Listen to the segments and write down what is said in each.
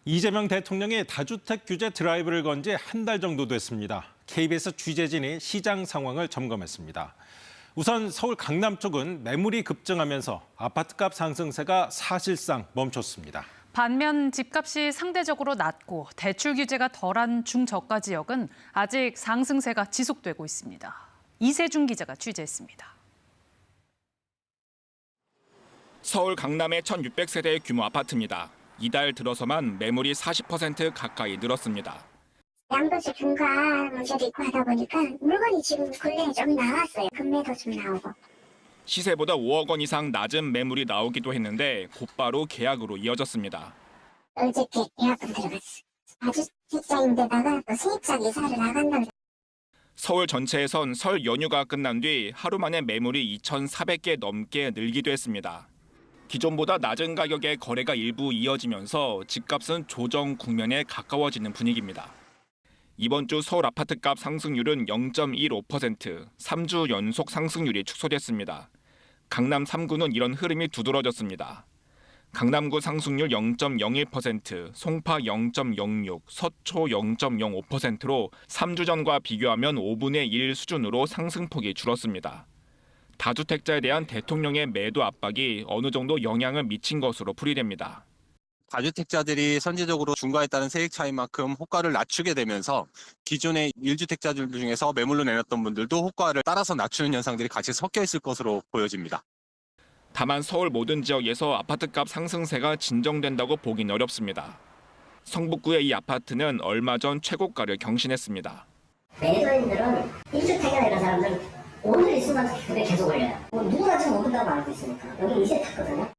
이재명 대통령이 다주택 규제 드라이브를 건 지 한 달 정도 됐습니다. KBS 취재진이 시장 상황을 점검했습니다. 우선 서울 강남 쪽은 매물이 급증하면서 아파트값 상승세가 사실상 멈췄습니다. 반면 집값이 상대적으로 낮고 대출 규제가 덜한 중저가 지역은 아직 상승세가 지속되고 있습니다. 이세준 기자가 취재했습니다. 서울 강남의 1,600세대 규모 아파트입니다. 이달 들어서만 매물이 40% 가까이 늘었습니다. 양도세 중과 문제도 있고 하다 보니까 물건이 지금 근래에 좀 나왔어요. 금매도 좀 나오고. 시세보다 5억 원 이상 낮은 매물이 나오기도 했는데 곧바로 계약으로 이어졌습니다. 어저께 계약금 들어갔어. 다주택자인데다가 또 세입자 이사를 나간다고. 서울 전체에선 설 연휴가 끝난 뒤 하루 만에 매물이 2,400개 넘게 늘기도 했습니다. 기존보다 낮은 가격의 거래가 일부 이어지면서 집값은 조정 국면에 가까워지는 분위기입니다. 이번 주 서울 아파트값 상승률은 0.15%, 3주 연속 상승률이 축소됐습니다. 강남 3구는 이런 흐름이 두드러졌습니다. 강남구 상승률 0.01%, 송파 0.06, 서초 0.05%로 3주 전과 비교하면 5분의 1 수준으로 상승폭이 줄었습니다. 다주택자에 대한 대통령의 매도 압박이 어느 정도 영향을 미친 것으로 풀이됩니다. 다주택자들이 선제적으로 중과에 따른 세액 차이만큼 호가를 낮추게 되면서 기존의 1주택자들 중에서 매물로 내놨던 분들도 호가를 따라서 낮추는 현상들이 같이 섞여 있을 것으로 보여집니다. 다만 서울 모든 지역에서 아파트값 상승세가 진정된다고 보긴 어렵습니다. 성북구의 이 아파트는 얼마 전 최고가를 경신했습니다. 매도인들은 1주택이나 이런 사람들은 오늘 이 순간 그게 계속 올려요. 누구나 지금 오른다고 알고 있으니까. 여기 이제 탔거든요.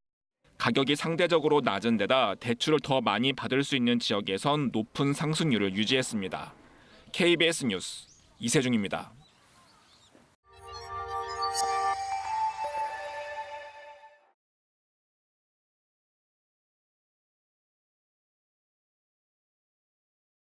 가격이 상대적으로 낮은 데다 대출을 더 많이 받을 수 있는 지역에선 높은 상승률을 유지했습니다. KBS 뉴스 이세중입니다.